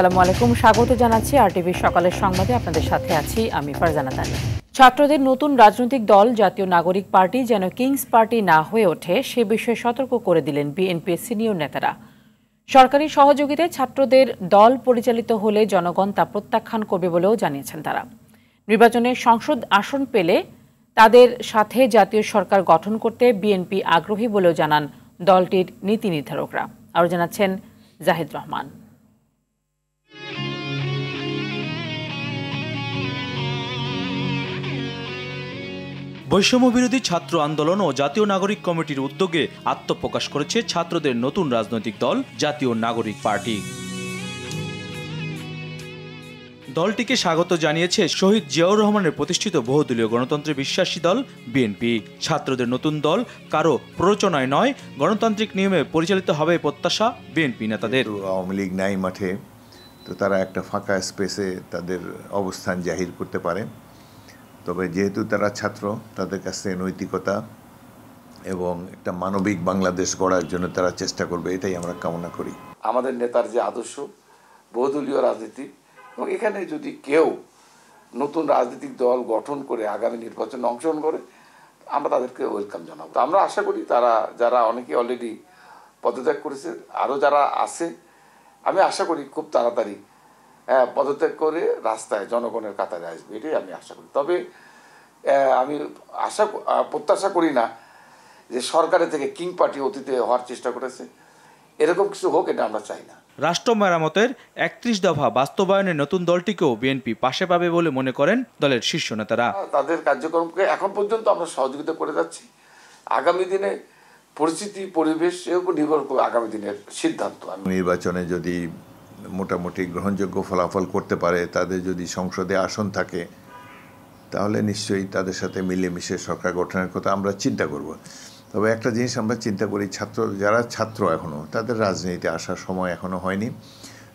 আসসালামু আলাইকুম, স্বাগত জানাচ্ছি আরটিভি সকালের সংবাদে। আপনাদের সাথে আছি আমি ফারজানা তানি। ছাত্রদের নতুন রাজনৈতিক দল জাতীয় নাগরিক পার্টি যেন কিংস পার্টি না হয়ে ওঠে সে বিষয়ে সতর্ক করে দিলেন বিএনপির সিনিয়র নেতারা। সরকারি সহযোগিতায় ছাত্রদের দল পরিচালিত হলে জনগণ তা প্রত্যাখ্যান করবে বলেও জানিয়েছেন তারা। নির্বাচনে সংসদ আসন পেলে তাদের সাথে জাতীয় সরকার গঠন করতে বিএনপি আগ্রহী বলেও জানান দলটির নীতি নির্ধারকরা। আরও জানাচ্ছেন জাহিদ রহমান। বৈষম্য বিরোধী ছাত্র আন্দোলন ও জাতীয় নাগরিক কমিটির উদ্যোগে আত্মপ্রকাশ করেছে ছাত্রদের নতুন রাজনৈতিক দল জাতীয় নাগরিক পার্টি। দলটিকে স্বাগত জানিয়েছে শহীদ জিয়াউর রহমানের প্রতিষ্ঠিত বহুদলীয় গণতন্ত্রে বিশ্বাসী দল বিএনপি। ছাত্রদের নতুন দল কারো প্ররোচনায় নয়, গণতান্ত্রিক নিয়মে পরিচালিত হবে প্রত্যাশা বিএনপি নেতাদের। আওয়ামী লীগ নাই মাঠে, তো তারা একটা ফাঁকা স্পেসে তাদের অবস্থান জাহির করতে পারে। তবে যেহেতু তারা ছাত্র, তাদের কাছে নৈতিকতা এবং একটা মানবিক বাংলাদেশ গড়ার জন্য তারা চেষ্টা করবে, এটাই আমরা কামনা করি। আমাদের নেতার যে আদর্শ বহুদলীয় রাজনীতি, এবং এখানে যদি কেউ নতুন রাজনৈতিক দল গঠন করে আগামী নির্বাচনে অংশগ্রহণ করে, আমরা তাদেরকে ওয়েলকাম জানাবো। আমরা আশা করি তারা যারা অনেকে অলরেডি পদত্যাগ করেছে, আরও যারা আছে, আমি আশা করি খুব তাড়াতাড়ি পদত্যাগ করে রাস্তায় জনগণের কাতারে আসবে, এটাই আমি আশা করি। তবে আমি প্রত্যাশা করি না যে সরকারের থেকে কিং পার্টি অতীতে হওয়ার চেষ্টা করেছে, এরকম কিছু হোক, এটা আমরা চাই না। রাষ্ট্র মেরামতের ৩১ দফা বাস্তবায়নের নতুন দলটিকেও বিএনপি পাশে পাবে বলে মনে করেন দলের শীর্ষ নেতারা। তাদের কার্যক্রমকে এখন পর্যন্ত আমরা সহযোগিতা করে যাচ্ছি। আগামী দিনে পরিস্থিতি পরিবেশ এর উপর নির্ভর করে আগামী দিনের সিদ্ধান্ত। নির্বাচনে যদি মোটামুটি গ্রহণযোগ্য ফলাফল করতে পারে, তাদের যদি সংসদে আসন থাকে, তাহলে নিশ্চয়ই তাদের সাথে মিলেমিশে সরকার গঠনের কথা আমরা চিন্তা করব। তবে একটা জিনিস আমরা চিন্তা করি, যারা ছাত্র এখনও, তাদের রাজনীতিতে আসার সময় এখনও হয়নি।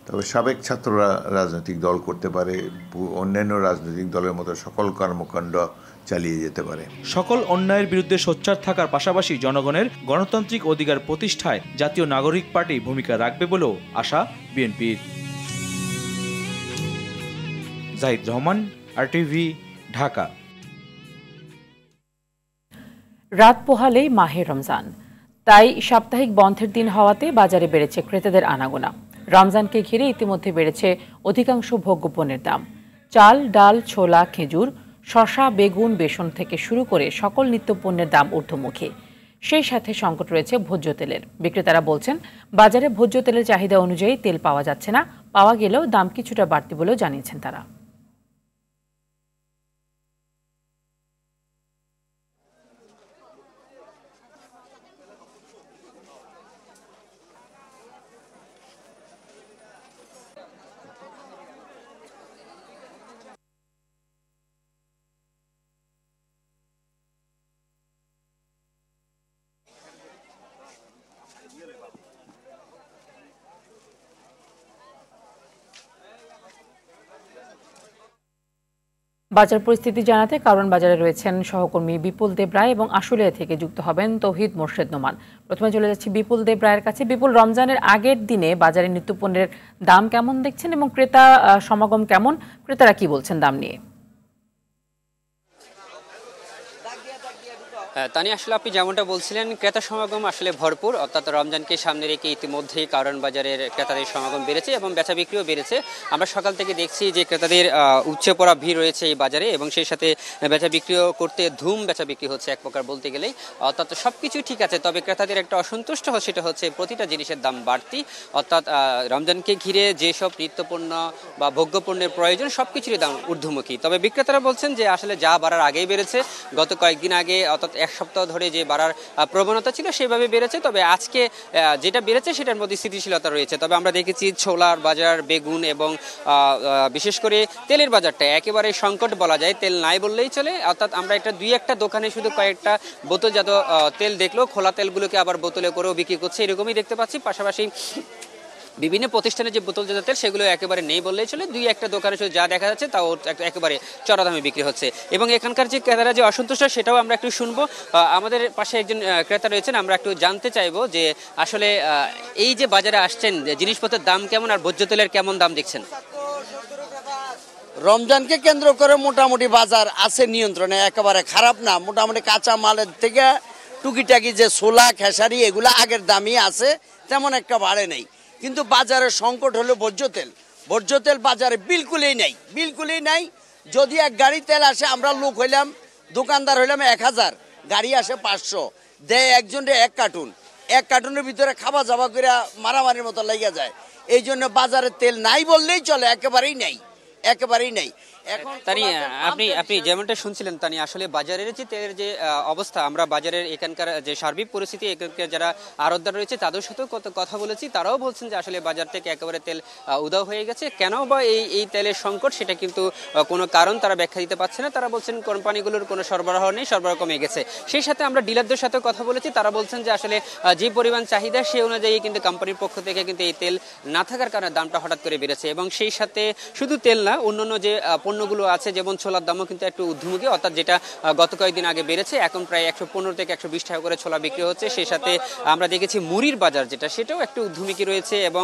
তবে সাবেক ছাত্ররা রাজনৈতিক দল করতে পারে, অন্যান্য রাজনৈতিক দলের মতো সকল কর্মকাণ্ড চালিয়ে যেতে পারে। সকল অন্যায়ের বিরুদ্ধে সোচ্চার থাকার পাশাপাশি জনগণের গণতান্ত্রিক অধিকার প্রতিষ্ঠায় জাতীয় নাগরিক পার্টি ভূমিকা রাখবে বলেও আশা বিএনপির। জাহিদ রহমান, আরটিভি, ঢাকা। রাত পোহালেই মাহে রমজান, তাই সাপ্তাহিক বন্ধের দিন হওয়াতে বাজারে বেড়েছে ক্রেতাদের আনাগোনা। রমজানকে ঘিরে ইতিমধ্যে বেড়েছে অধিকাংশ ভোগ্যপণ্যের দাম। চাল, ডাল, ছোলা, খেজুর, শসা, বেগুন, বেসন থেকে শুরু করে সকল নিত্যপণ্যের দাম ঊর্ধ্বমুখী। সেই সাথে সংকট রয়েছে ভোজ্য তেলের। বিক্রেতারা বলছেন, বাজারে ভোজ্য তেলের চাহিদা অনুযায়ী তেল পাওয়া যাচ্ছে না, পাওয়া গেলেও দাম কিছুটা বাড়তি বলেও জানিয়েছেন তারা। বাজার পরিস্থিতি জানাতে কারণ বাজারে রয়েছেন সহকর্মী বিপুল দেব রায় এবং আশুলিয়া থেকে যুক্ত হবেন তৌহিদ মোর্শেদ নোমান। প্রথমে চলে যাচ্ছি বিপুল দেব রায়ের কাছে। বিপুল, রমজানের আগের দিনে বাজারে নিত্যপণ্যের দাম কেমন দেখছেন এবং ক্রেতা সমাগম কেমন? ক্রেতারা কি বলছেন দাম নিয়ে? তানি, আসলে আপনি যেমনটা বলছিলেন, ক্রেতা সমাগম আসলে ভরপুর। অর্থাৎ রমজানকে সামনে রেখে ইতিমধ্যেই কারণ বাজারের ক্রেতাদের সমাগম বেড়েছে এবং বেচা বিক্রিও বেড়েছে। আমরা সকাল থেকে দেখছি যে ক্রেতাদের উপচে পড়া ভিড় রয়েছে এই বাজারে এবং সেই সাথে বেচা বিক্রিও করতে ধুম বেচা বিক্রি হচ্ছে এক প্রকার বলতে গেলেই। অর্থাৎ সবকিছু ঠিক আছে, তবে ক্রেতাদের একটা অসন্তুষ্ট সেটা হচ্ছে প্রতিটা জিনিসের দাম বাড়তি। অর্থাৎ রমজানকে ঘিরে যেসব নিত্যপণ্য বা ভোগ্যপণ্যের প্রয়োজন সবকিছুরই দাম ঊর্ধ্বমুখী। তবে বিক্রেতারা বলছেন যে আসলে যা বাড়ার আগেই বেড়েছে, গত কয়েকদিন আগে অর্থাৎ এক সপ্তাহ ধরে যে বাড়ার প্রবণতা ছিল সেভাবে বেড়েছে। তবে আজকে যেটা বেড়েছে সেটার মধ্যে স্থিতিশীলতা রয়েছে। তবে আমরা দেখেছি ছোলার বাজার, বেগুন এবং বিশেষ করে তেলের বাজারটা একেবারে সংকট বলা যায়, তেল নাই বললেই চলে। অর্থাৎ আমরা দুই একটা দোকানে শুধু কয়েকটা বোতলজাত তেল দেখলো, খোলা তেলগুলোকে আবার বোতলে করেও বিক্রি করছে, এরকমই দেখতে পাচ্ছি। পাশাপাশি বিভিন্ন প্রতিষ্ঠানের যে বোতলজাত তেল সেগুলো একেবারে নেই বললেই চলে, দুই একটা দোকানে যা দেখা যাচ্ছে তাও একেবারে চড়া দামে বিক্রি হচ্ছে। এবং এখানকার যে ক্রেতারা যে অসন্তুষ্ট সেটাও আমরা একটু শুনবো। আমাদের পাশে একজন ক্রেতা রয়েছেন, আমরা একটু জানতে চাইবো যে আসলে এই যে বাজারে আসছেন জিনিসপত্রের দাম কেমন আর ভোজ্য তেলের কেমন দাম দেখছেন? রমজানকে কেন্দ্র করে মোটামুটি বাজার আছে নিয়ন্ত্রণে, একেবারে খারাপ না। মোটামুটি কাঁচা মালের থেকে টুকিটাকি যে ছোলা খেসারি এগুলো আগের দামই আছে, তেমন একটা বাড়ে নেই। কিন্তু বাজারের সংকট হলো ভোজ্য তেল বাজারে বিলকুলই নাই। যদি এক গাড়ি তেল আসে, আমরা লোক হইলাম, দোকানদার হইলাম 1000, গাড়ি আসে 500, দেয় একজনের এক কার্টুনের ভিতরে খাওয়া যাওয়া করে মারামারির মতো লেগে যায়। এই জন্য বাজারে তেল নাই বললেই চলে, একেবারেই নাই। এখন আপনি যেমনটা শুনছিলেন তানি, আসলে বাজারের যে তেলের যে অবস্থা, আমরা বাজারের এখানকার যে সার্বিক পরিস্থিতি, এখানকার যারা আড়তদার রয়েছে তাদের সাথেও কথা বলেছি, তারাও বলছেন যে আসলে বাজার থেকে একেবারে তেল উধাও হয়ে গেছে। কেন বা এই তেলের সংকট, সেটা কিন্তু কোনো কারণ তারা ব্যাখ্যা দিতে পারছে না। তারা বলছেন কোম্পানিগুলোর কোনো সরবরাহ নেই, সরবরাহ কমে গেছে। সেই সাথে আমরা ডিলারদের সাথে কথা বলেছি, তারা বলছেন যে আসলে যে পরিমাণ চাহিদা সেই অনুযায়ী কিন্তু কোম্পানির পক্ষ থেকে কিন্তু এই তেল না থাকার কারণে দামটা হঠাৎ করে বেড়েছে। এবং সেই সাথে শুধু তেল না, অন্যান্য যে পণ্যগুলো আছে, যেমন ছোলার দামও কিন্তু একটু ঊর্ধ্বমুখী, অর্থাৎ যেটা গত কয়েকদিন আগে বেড়েছে, এখন প্রায় 115 থেকে 120 টাকা করে ছোলা বিক্রি হচ্ছে। সেই সাথে আমরা দেখেছি মুড়ির বাজার যেটা, সেটাও একটু ঊর্ধ্বমুখী রয়েছে। এবং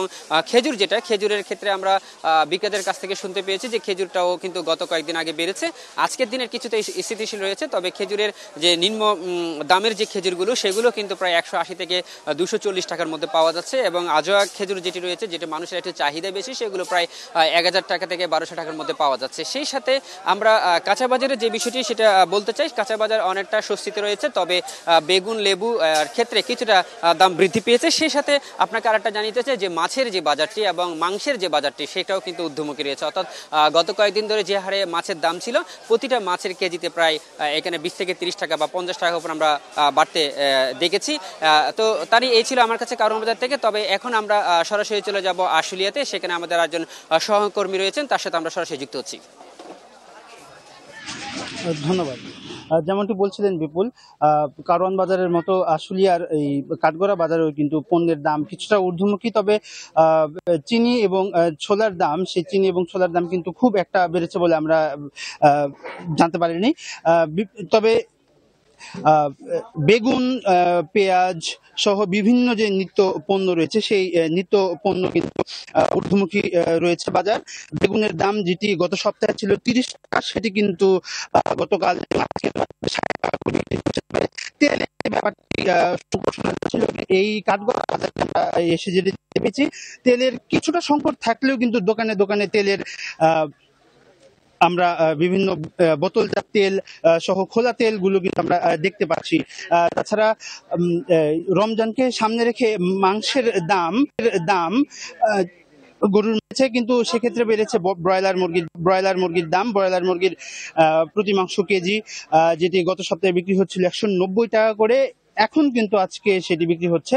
খেজুরের ক্ষেত্রে আমরা বিক্রেতাদের কাছ থেকে শুনতে পেয়েছি যে খেজুরটাও কিন্তু গত কয়েকদিন আগে বেড়েছে, আজকের দিনের কিছুটা স্থিতিশীল রয়েছে। তবে খেজুরের যে নিম্ন দামের যে খেজুরগুলো, সেগুলো কিন্তু প্রায় 180 থেকে 240 টাকার মধ্যে পাওয়া যাচ্ছে। এবং আজোয়া খেজুর যেটি রয়েছে, যেটা মানুষের একটু চাহিদা বেশি, সেগুলো প্রায় 1000 টাকা থেকে 1200 টাকার মধ্যে পাওয়া যাচ্ছে। সেই সাথে আমরা কাঁচা বাজারের যে বিষয়টি সেটা বলতে চাই, কাঁচা বাজার অনেকটা স্বস্তিতে রয়েছে, তবে বেগুন লেবু ক্ষেত্রে কিছুটা দাম বৃদ্ধি পেয়েছে। সেই সাথে আপনাকে আরেকটা জানিতে চাই যে মাছের যে বাজারটি এবং মাংসের যে বাজারটি, সেটাও কিন্তু ঊর্ধ্বমুখী রয়েছে। অর্থাৎ গত কয়েকদিন ধরে যে হারে মাছের দাম ছিল, প্রতিটা মাছের কেজিতে প্রায় এখানে 20 থেকে 30 টাকা বা 50 টাকার উপর আমরা বাড়তে দেখেছি। তো তারই এই ছিল আমার কাছে কারওয়ান বাজার থেকে। তবে এখন আমরা সরাসরি চলে যাব আশুলিয়াতে, সেখানে আমাদের একজন সহকর্মী রয়েছেন, তার সাথে আমরা সরাসরি যুক্ত হচ্ছি। ধন্যবাদ। যেমনটি বলছিলেন বিপুল, কারওয়ান বাজারের মতো আশুলিয়ার এই কাঠগড়া বাজারেও কিন্তু পণ্যের দাম কিছুটা ঊর্ধ্বমুখী। তবে চিনি এবং ছোলার দাম, সেই চিনি এবং ছোলার দাম কিন্তু খুব একটা বেড়েছে বলে আমরা জানতে পারিনি। তবে বেগুন, পেঁয়াজ সহ বিভিন্ন যে নিত্য পণ্য রয়েছে, সেই নিত্য পণ্য কিন্তু ঊর্ধ্বমুখী রয়েছে বাজার। বেগুনের দাম যেটি গত সপ্তাহে ছিল 30 টাকা, সেটি কিন্তু গতকাল তেলের ব্যাপারটি ছিল। এই কাঠগড়া বাজারে আমরা এসে যেটি দেখেছি, তেলের কিছুটা সংকট থাকলেও কিন্তু দোকানে দোকানে তেলের আমরা বিভিন্ন বোতলজাত তেল সহ খোলা তেলগুলো কিন্তু আমরা দেখতে পাচ্ছি। তাছাড়া রমজানকে সামনে রেখে মাংসের দাম গরুর মাংসে কিন্তু সেক্ষেত্রে বেড়েছে ব্রয়লার মুরগির দাম। ব্রয়লার মুরগির প্রতি মাংস কেজি যেটি গত সপ্তাহে বিক্রি হচ্ছিল 190 টাকা করে, এখন কিন্তু আজকে সেটি বিক্রি হচ্ছে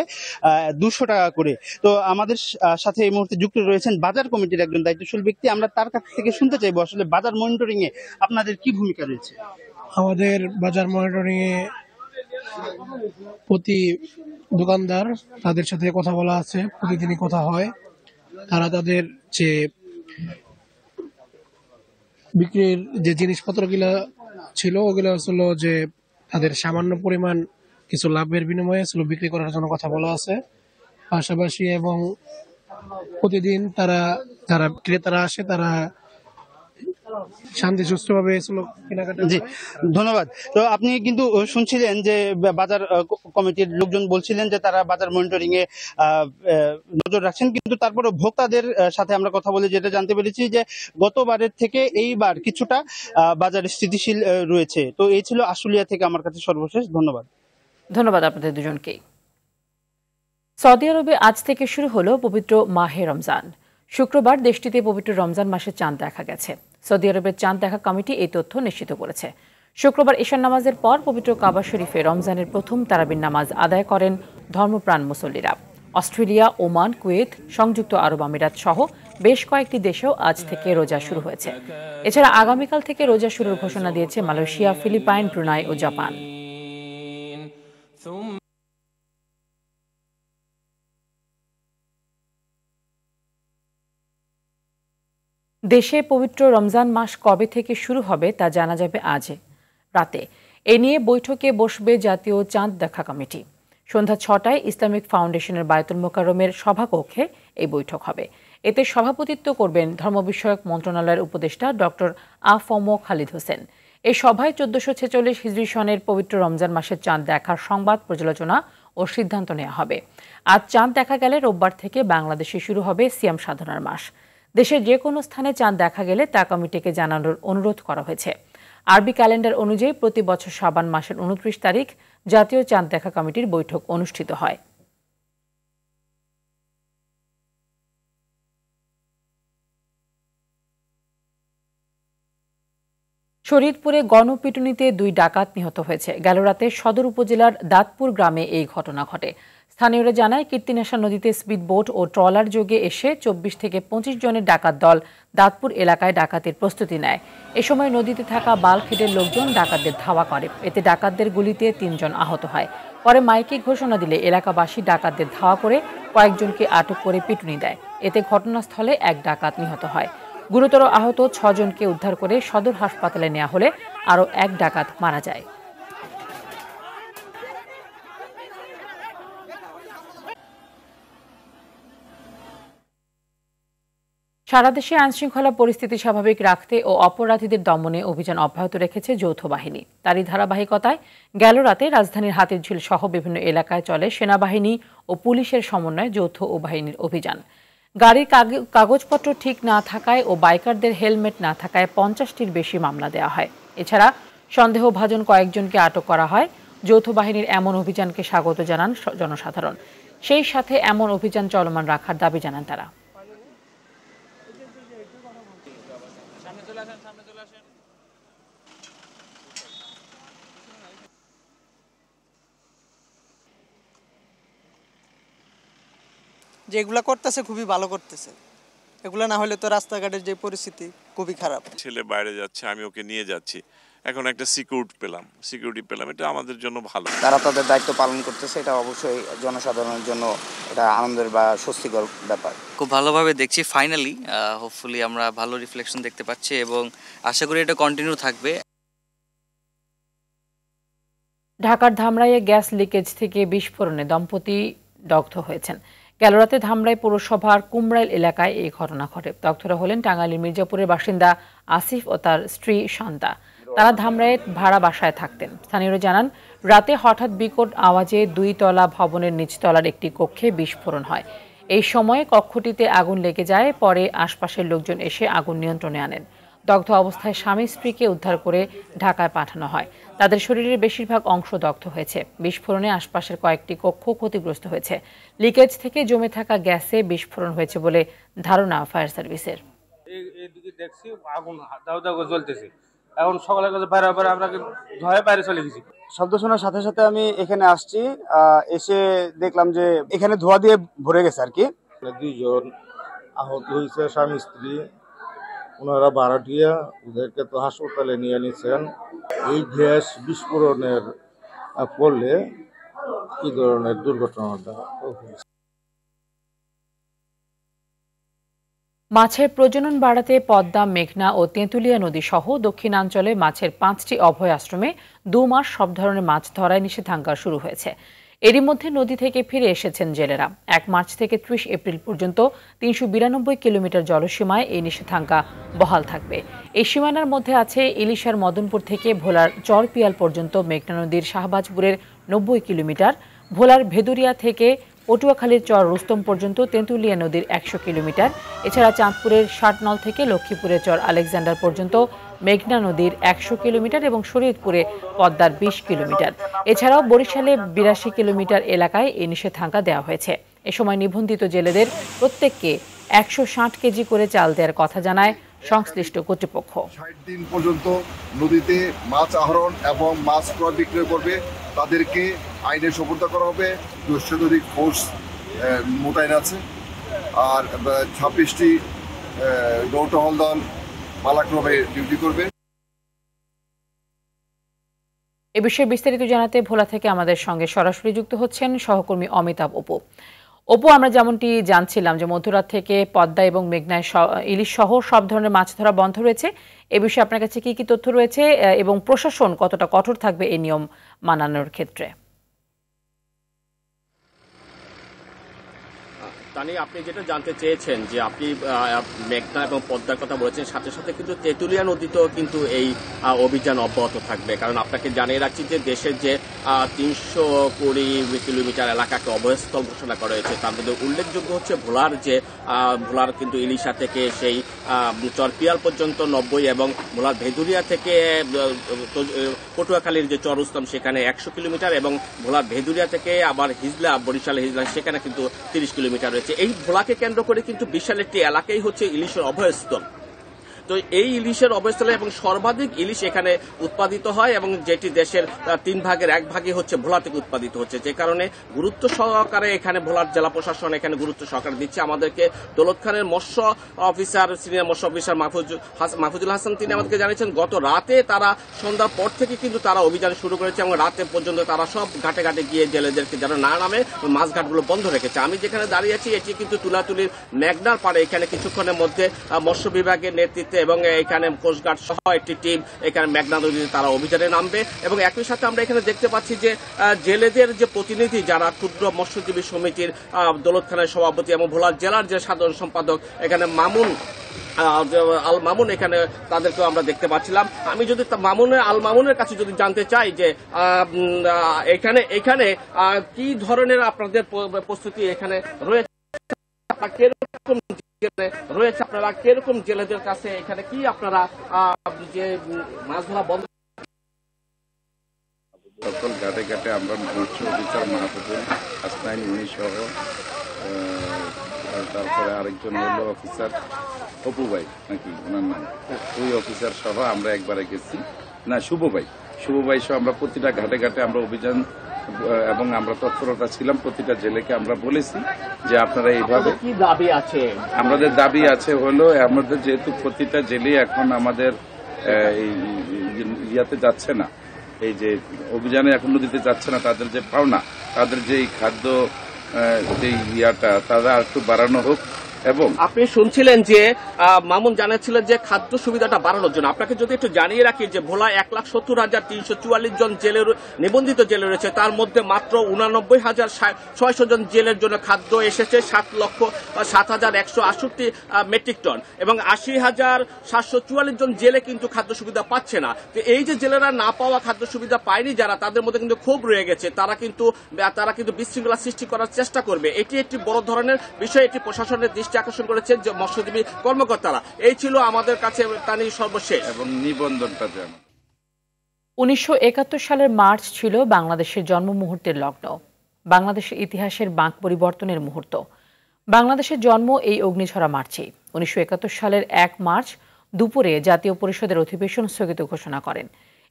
200 টাকা করে। তো আমাদের সাথে এই মুহূর্তে যুক্ত রয়েছেন বাজার কমিটির একজন দায়িত্বশীল ব্যক্তি। আমরা তার কাছ থেকে শুনতে চাইবো আসলে বাজার মনিটরিং এ আপনাদের কি ভূমিকা রয়েছে। আমাদের বাজার মনিটরিং এ প্রতি দোকানদার, তাদের সাথে কথা বলা আছে, প্রতিদিনই কথা হয়। তারা তাদের যে বিক্রির যে জিনিসপত্রগুলো ছিল, ওগুলো ছিল যে তাদের সামান্য পরিমাণ কিছু লাভের বিনিময়ে ছিল বিক্রি করার জন্য কথা বলা আছে পাশাপাশি। এবং প্রতিদিন যারা ক্রেতারা আসে, তারা শান্তি সুষ্ঠুভাবে কেনাকাটা। জি, ধন্যবাদ। তো আপনি কিন্তু শুনছিলেন যে বাজার কমিটির লোকজন বলছিলেন যে তারা বাজার মনিটরিং এ নজর রাখছেন, কিন্তু তারপরে ভোক্তাদের সাথে আমরা কথা বলে যেটা জানতে পেরেছি যে গতবারের থেকে এইবার কিছুটা বাজার স্থিতিশীল রয়েছে। তো এই ছিল আশুলিয়া থেকে আমার কাছে সর্বশেষ। ধন্যবাদ আপনাদের দুজনকেই। সৌদি আরবে আজ থেকে শুরু হলো পবিত্র মাহে রমজান। শুক্রবার দেশটিতে পবিত্র রমজান মাসে চাঁদ দেখা গেছে। সৌদি আরবের চাঁদ দেখা কমিটি এই তথ্য নিশ্চিত করেছে। শুক্রবার ঈশান নামাজের পর পবিত্র কাবা শরীফে রমজানের প্রথম তারাবির নামাজ আদায় করেন ধর্মপ্রাণ মুসল্লিরা। অস্ট্রেলিয়া, ওমান, কুয়েত, সংযুক্ত আরব আমিরাত সহ বেশ কয়েকটি দেশেও আজ থেকে রোজা শুরু হয়েছে। এছাড়া আগামীকাল থেকে রোজা শুরুর ঘোষণা দিয়েছে মালয়েশিয়া, ফিলিপাইন, ব্রুনাই ও জাপান। দেশে পবিত্র রমজান মাস কবে থেকে শুরু হবে তা জানা যাবে আজ রাতে। এ নিয়ে বৈঠকে বসবে জাতীয় চাঁদ দেখা কমিটি। সন্ধ্যা ৬টায় ইসলামিক ফাউন্ডেশনের বায়তুল মোকাররমের সভাকক্ষে এই বৈঠক হবে। এতে সভাপতিত্ব করবেন ধর্ম বিষয়ক মন্ত্রণালয়ের উপদেষ্টা ডক্টর আ.ফ.ম. খালিদ হোসেন। এই সভায় ১৪৪৬ হিজরি সনের পবিত্র রমজান মাসের চাঁদ দেখার সংবাদ পর্যালোচনা ও সিদ্ধান্ত নেওয়া হবে। আজ চাঁদ দেখা গেলে রোববার থেকে বাংলাদেশে শুরু হবে সিয়াম সাধনার মাস। দেশের যে কোনো স্থানে চাঁদ দেখা গেলে তা কমিটিকে জানানোর অনুরোধ করা হয়েছে। আরবি ক্যালেন্ডার অনুযায়ী প্রতি বছর শাবান মাসের ২৯ তারিখ জাতীয় চাঁদ দেখা কমিটির বৈঠক অনুষ্ঠিত হয়। শরীয়তপুরে গণপিটুনিতে ২ ডাকাত নিহত হয়েছে। গেল রাতে সদর উপজেলার দাঁতপুর গ্রামে এই ঘটনা ঘটে। স্থানীয়রা জানায় কীর্তিনেশা নদীতে স্পিড বোট ও ট্রলার যোগে এসে ২৪ থেকে ২৫ জনের ডাকাত দল দাঁতপুর এলাকায় ডাকাতির প্রস্তুতি নেয়। এ সময় নদীতে থাকা বালখেটের লোকজন ডাকাতদের ধাওয়া করে। এতে ডাকাতদের গুলিতে ৩ জন আহত হয়। পরে মাইকে ঘোষণা দিলে এলাকাবাসী ডাকাতদের ধাওয়া করে কয়েকজনকে আটক করে পিটুনি দেয়। এতে ঘটনাস্থলে এক ডাকাত নিহত হয়। গুরুতর আহত ৬ জনকে উদ্ধার করে সদর হাসপাতালে নেওয়া হলে আরও এক ডাকাত মারা যায়। সারা দেশে আইনশৃঙ্খলা পরিস্থিতি স্বাভাবিক রাখতে ও অপরাধীদের দমনে অভিযান অব্যাহত রেখেছে যৌথ বাহিনী। তারই ধারাবাহিকতায় গেল রাতে রাজধানীর হাতিরঝিল সহ বিভিন্ন এলাকায় চলে সেনাবাহিনী ও পুলিশের সমন্বয়ে যৌথ বাহিনীর অভিযান। গাড়ির কাগজপত্র ঠিক না থাকায় ও বাইকারদের হেলমেট না থাকায় ৫০টির বেশি মামলা দেওয়া হয়। এছাড়া সন্দেহভাজন কয়েকজনকে আটক করা হয়। যৌথ বাহিনীর এমন অভিযানকে স্বাগত জানান জনসাধারণ। সেই সাথে এমন অভিযান চলমান রাখার দাবি জানান তারা। যে এগুলা করতেছে খুবই ভালো করতেছে, এগুলা না হলে তো রাস্তাঘাটের যে পরিস্থিতি খুবই খারাপ। ছেলে বাইরে যাচ্ছে, আমি ওকে নিয়ে যাচ্ছি, এখন একটা সিকিউরিটি পেলাম, এটা আমাদের জন্য ভালো। তারা তাদের দায়িত্ব পালন করতেছে, এটা অবশ্যই জনসাধারণের জন্য এটা আনন্দের বা স্বস্তিকর ব্যাপার। খুব ভালোভাবে দেখছি। ফাইনালি হোপফুলি আমরা ভালো রিফ্লেকশন দেখতে পাচ্ছি এবং আশা করি এটা কন্টিনিউ থাকবে। ঢাকার ধামরাইয়ে গ্যাস লিকেজ থেকে বিস্ফোরণে দম্পতি দগ্ধ হয়েছেন। গেল রাতে ধামরাই পৌরসভার কুমরাইল এলাকায় এই ঘটনা ঘটে। দগ্ধরা হলেন টাঙ্গাইলের মির্জাপুরের বাসিন্দা আসিফ ও তার স্ত্রী শান্তা। তারা ধামরাইয়ের ভাড়া বাসায় থাকতেন। স্থানীয়রা জানান রাতে হঠাৎ বিকট আওয়াজে ২ তলা ভবনের নিচতলার একটি কক্ষে বিস্ফোরণ হয়। এই সময়ে কক্ষটিতে আগুন লেগে যায়। পরে আশপাশের লোকজন এসে আগুন নিয়ন্ত্রণে আনেন। দগ্ধ অবস্থায় স্বামী স্ত্রীকে উদ্ধার করে ঢাকায় পাঠানো হয়। তাদের শরীরের বেশিরভাগ অংশ দগ্ধ হয়েছে। বিস্ফোরণে আশপাশের কয়েকটি কক্ষ ক্ষতিগ্রস্ত হয়েছে। লিকেজ থেকে জমে থাকা গ্যাসে বিস্ফোরণ হয়েছে বলে ধারণা ফায়ার সার্ভিসের। এইদিকে দেখছি আগুন দাউ দাউ করে জ্বলতেছে। এখন সকালে বাইরে আমরা ভয়ে বাইরে চলে গেছি। শব্দ শোনার সাথে সাথে আমি এখানে আসছি, এসে দেখলাম যে এখানে ধোঁয়া দিয়ে ভরে গেছে আর কি। 2 জন আহত হয়েছে, স্বামী স্ত্রী, ওনারা ভাড়াটিয়া, ওদেরকে তো হাসপাতালে নিয়ে নিয়েছেন। এই গ্যাস বিস্ফোরণের ফলে কি ধরনের দুর্ঘটনাটা হয়েছে। মাছের প্রজনন বাড়াতে পদ্মা, মেঘনা ও তেঁতুলিয়া নদী সহ দক্ষিণাঞ্চলে মাছের 5টি অভয় আশ্রমে 2 মাস সব ধরনের মাছ ধরায় নিষেধাজ্ঞা শুরু হয়েছে। এরই মধ্যে নদী থেকে ফিরে এসেছেন জেলেরা। 1 মার্চ থেকে 30 এপ্রিল পর্যন্ত 392 কিলোমিটার জলসীমায় এই নিষেধাজ্ঞা বহাল থাকবে। এই সীমানার মধ্যে আছে ইলিশার মদনপুর থেকে ভোলার চরপিয়াল পর্যন্ত, মেঘনা নদীর শাহবাজপুরের 90 কিলোমিটার, ভোলার ভেদুরিয়া থেকে পটুয়াখালীর চর রুস্তম পর্যন্ত তেঁতুলিয়া নদীর 100 কিলোমিটার। এছাড়া চাঁদপুরের ষাটনল থেকে লক্ষ্মীপুরের চর আলেকজান্ডার পর্যন্ত মেঘনা নদীর 100 কিলোমিটার এবং শরীয়তপুরে পদ্মার 20 কিলোমিটার। এছাড়াও বরিশালে 82 কিলোমিটার এলাকায় এই নিষেধাজ্ঞা দেওয়া হয়েছে। এ সময় নিবন্ধিত জেলেদের প্রত্যেককে 160 কেজি করে চাল দেওয়ার কথা জানায় সংশ্লিষ্ট কর্তৃপক্ষ। 60 দিন পর্যন্ত নদীতে মাছ আহরণ এবং মাছ ক্রয় বিক্রয় করবে তাদেরকে আইনে সোপর্দ করা হবে। 200 ফোর্স মোতায়েন আছে। আর 26টি নৌটহল দল পালাক্রমে ডিউটি করবে। এ বিষয়ে বিস্তারিত জানাতে ভোলা থেকে আমাদের সঙ্গে সরাসরি যুক্ত হচ্ছেন সহকর্মী অমিতাভ অপু। অপু, আমরা যেমনটি জানছিলাম যে মধ্যরাত থেকে পদ্মা এবং মেঘনায় ইলিশ সহ সব ধরনের মাছ ধরা বন্ধ রয়েছে। এ বিষয়ে আপনার কাছে কি কি তথ্য রয়েছে এবং প্রশাসন কতটা কঠোর থাকবে এই নিয়ম মানানোর ক্ষেত্রে? তানি, আপনি যেটা জানতে চেয়েছেন যে আপনি মেঘনা এবং পদ্মার কথা বলেছেন, সাথে সাথে কিন্তু তেঁতুলিয়া নদীতেও কিন্তু এই অভিযান অব্যাহত থাকবে। কারণ আপনাকে জানিয়ে রাখছি যে দেশের যে 320 কিলোমিটার এলাকাকে অভয়স্থল ঘোষণা করা হয়েছে, তার মধ্যে উল্লেখযোগ্য হচ্ছে ভোলার কিন্তু ইলিশা থেকে সেই চরপিয়াল পর্যন্ত 90 এবং ভোলার ভেদুরিয়া থেকে পটুয়াখালীর যে চরউস্তম সেখানে 100 কিলোমিটার এবং ভোলার ভেদুরিয়া থেকে আবার হিজলা, বরিশাল হিজলা সেখানে কিন্তু 30 কিলোমিটার রয়েছে। এই ভোলাকে কেন্দ্র করে কিন্তু বিশাল একটি এলাকাই হচ্ছে ইলিশের অভয়স্থল। তো এই ইলিশের অবস্থলে এবং সর্বাধিক ইলিশ এখানে উৎপাদিত হয় এবং যেটি দেশের 3 ভাগের 1 ভাগই হচ্ছে ভোলা থেকে উৎপাদিত হচ্ছে, যে কারণে গুরুত্ব সহকারে এখানে ভোলার জেলা প্রশাসন এখানে গুরুত্ব সহকারে দিচ্ছে। আমাদেরকে দৌলত খানের মৎস্য অফিসার, সিনিয়র মৎস্য অফিসার মাহফুজুল হাসান তিনি আমাদেরকে জানিয়েছেন গত রাতে তারা সন্ধ্যার পর থেকে কিন্তু তারা অভিযান শুরু করেছে এবং রাতে পর্যন্ত তারা সব ঘাটে ঘাটে গিয়ে জেলেদেরকে যেন না নামে মাছ ঘাটগুলো বন্ধ রেখেছে। আমি যেখানে দাঁড়িয়ে আছি এটি কিন্তু তুলাতুলির মেঘনার পাড়ে, এখানে কিছুক্ষণের মধ্যে মৎস্য বিভাগের নেতৃত্বে এবং এখানে কোস্টগার্ড সহ একটি টিম এখানে মেঘনা নদীতে তারা অভিযানে নামবে। এবং একই সাথে আমরা এখানে দেখতে পাচ্ছি যে জেলেদের যে প্রতিনিধি যারা ক্ষুদ্র মৎস্যজীবী সমিতির দৌলত খানের সভাপতি এবং ভোলা জেলার যে সাধারণ সম্পাদক এখানে আল মামুন, এখানে তাদেরকেও আমরা দেখতে পাচ্ছিলাম। আমি যদি আল মামুনের কাছে যদি জানতে চাই যে এখানে কি ধরনের আপনাদের প্রস্তুতি এখানে রয়েছে, আপনারা কিরকম জেলেদের কাছে এখানে কি আপনারা যে মাছ ধরা বন্ধ সকল ঘাটে ঘাটে আমরা মৎস্য অফিসার মাহফুজুল হাসনাইন উনি সহ তারপরে আরেকজন হলো অফিসার অপু ভাই নাকি ওনার নাম, ওই অফিসার সহ আমরা একবারে গেছি, না শুভ ভাই সহ আমরা প্রতিটা ঘাটে ঘাটে আমরা অভিযান এবং আমরা তৎপরতা ছিলাম। প্রতিটা জেলেকে আমরা বলেছি যে আপনারা এইভাবে কি দাবি আছে, আমাদের দাবি আছে হলো আমাদের যেহেতু প্রতিটা জেলে এখন আমাদের ইয়াতে যাচ্ছে না, এই যে অভিযানে এখন নদীতে যাচ্ছে না, তাদের যে পাওনা, তাদের যে খাদ্য যে ইয়াটা তারা আর একটু বাড়ানো হোক। এবং আপনি শুনছিলেন যে মামুন জানাচ্ছিলেন যে খাদ্য সুবিধাটা বাড়ানোর জন্য। আপনাকে যদি একটু জানিয়ে রাখি যে ভোলা 1,70,344 জন জেলের নিবন্ধিত জেলে রয়েছে, তার মধ্যে মাত্র 89,600 জন জেলের জন্য খাদ্য এসেছে 7,07,168 মেট্রিক টন এবং 80,744 জন জেলে কিন্তু খাদ্য সুবিধা পাচ্ছে না। তো এই যে জেলেরা না পাওয়া খাদ্য সুবিধা পায়নি যারা, তাদের মধ্যে কিন্তু ক্ষোভ রয়ে গেছে, তারা কিন্তু বিশৃঙ্খলা সৃষ্টি করার চেষ্টা করবে। এটি একটি বড় ধরনের বিষয়, এটি প্রশাসনের দৃষ্টি আকর্ষণ করেছেন যে মৎস্যজীবী কর্মকর্তারা। এই ছিল আমাদের কাছে তানি সর্বশেষ এবং নিবন্ধনটা যেন 1971 সালের মার্চ ছিল বাংলাদেশের জন্ম মুহূর্তের লগ্ন, বাংলাদেশের ইতিহাসের বাঁক পরিবর্তনের মুহূর্ত। বাংলাদেশের জন্ম এই অগ্নিঝরা মার্চে। 1971 সালের 1 মার্চ দুপুরে জাতীয় পরিষদের অধিবেশন স্থগিত ঘোষণা করেন।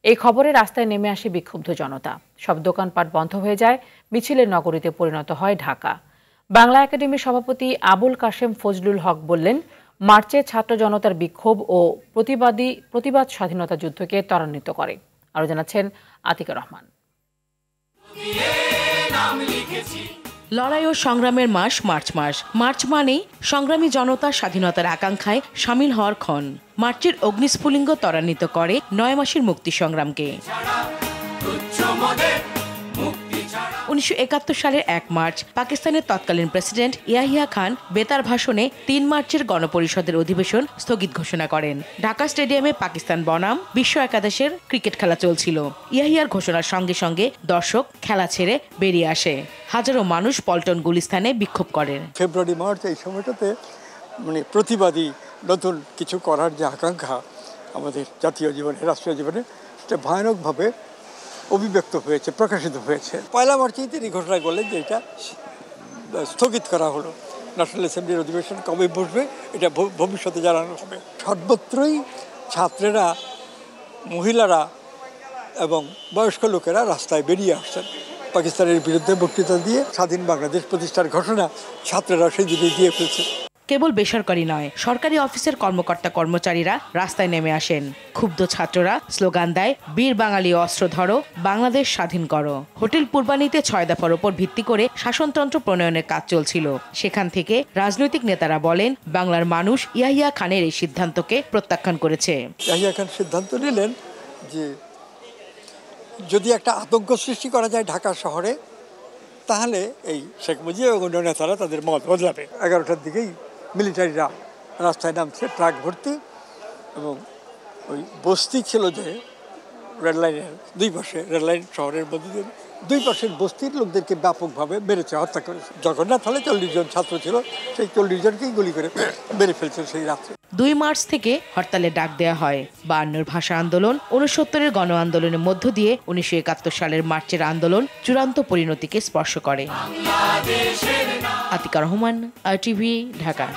এই খবরে রাস্তায় নেমে আসে বিক্ষুব্ধ জনতা, সব দোকানপাট বন্ধ হয়ে যায়, মিছিলের নগরীতে পরিণত হয় ঢাকা। বাংলা একাডেমির সভাপতি আবুল কাশেম ফজলুল হক বললেন, মার্চে ছাত্র জনতার বিক্ষোভ ও প্রতিবাদ স্বাধীনতা যুদ্ধকে ত্বরান্বিত করে। আরো জানাচ্ছেন আতিকা রহমান। লড়াই ও সংগ্রামের মাস মার্চ মাস। মার্চ মানেই সংগ্রামী জনতার স্বাধীনতার আকাঙ্ক্ষায় সামিল হওয়ার ক্ষণ। মার্চের অগ্নিস্ফুলিঙ্গ ত্বরান্বিত করে 9 মাসের মুক্তি সংগ্রামকে। 1971 সালের 1 মার্চ পাকিস্তানের তৎকালীন প্রেসিডেন্ট ইয়াহিয়া খান বেতার ভাষণে 3 মার্চের গণপরিষদের অধিবেশন স্থগিত ঘোষণা করেন। ঢাকা স্টেডিয়ামে পাকিস্তান বনাম বিশ্ব একাদশের ক্রিকেট খেলা চলছিল। ইয়াহিয়ার ঘোষণার সঙ্গে সঙ্গে দর্শক খেলা ছেড়ে বেরিয়ে আসে। হাজারো মানুষ পল্টন গুলিস্তানে বিক্ষোভ করেন। ফেব্রুয়ারি মার্চ এই সময়টাতে প্রতিবাদী নতুন কিছু করার যে আকাঙ্ক্ষা আমাদের জাতীয় জীবনে, রাষ্ট্রীয় জীবনে, সেটা ভয়ানকভাবে অভিব্যক্ত হয়েছে, প্রকাশিত হয়েছে। 1 মার্চেই তিনি ঘোষণা করলেন যে এটা স্থগিত করা হলো। ন্যাশনাল অ্যাসেম্বলির অধিবেশন কবে বসবে এটা ভবিষ্যতে জানানো হবে। সর্বত্রই ছাত্রেরা, মহিলারা এবং বয়স্ক লোকেরা রাস্তায় বেরিয়ে আসছেন পাকিস্তানের বিরুদ্ধে বক্তৃতা দিয়ে। স্বাধীন বাংলাদেশ প্রতিষ্ঠার ঘোষণা ছাত্রেরা সেই দিনে দিয়ে ফেলছে। কেবল বেসরকারি নয়, সরকারি অফিসের কর্মকর্তা কর্মচারীরা রাস্তায় নেমে আসেন। ক্ষুব্ধ ছাত্ররা স্লোগান দেয়, বীর বাঙালি অস্ত্র ধরো, বাংলাদেশ স্বাধীন করো। হোটেল পূর্বানীতে 6 দফার উপর ভিত্তি করে শাসনতন্ত্র প্রণয়নের কাজ চলছিল। সেখান থেকে রাজনৈতিক নেতারা বলেন, বাংলার মানুষ ইয়াহিয়া খানের এই সিদ্ধান্তকে প্রত্যাখ্যান করেছে। ইয়াহিয়া খান সিদ্ধান্ত নিলেন যে যদি একটা আতঙ্ক সৃষ্টি করা যায় ঢাকা শহরে, তাহলে এই শেখ মুজিব এবং অন্য নেতারা তাদের মত বদলাবে। 11টার দিকেই মিলিটারিরা রাস্তায় নামছে, ট্রাক ভর্তি, এবং ওই বস্তি ছিল যে রেললাইনের দুই পাশে, রেললাইন শহরের মধ্যে দিয়ে 2 পাশের বস্তির লোকদেরকে ব্যাপকভাবে মেরেছে, হত্যা করেছে। জগন্নাথ হলে 40 জন ছাত্র ছিল, সেই 40 জনকেই গুলি করে মেরে ফেলছে সেই রাত্রে। 2 মার্চ থেকে হরতালের ডাক দেওয়া হয়। 52 ভাষা আন্দোলন, 69-এর গণ আন্দোলনের মধ্য দিয়ে 1971 সালের মার্চের আন্দোলন চূড়ান্ত পরিণতিকে স্পর্শ করে। আতিকা রহমান, RTV, ঢাকা।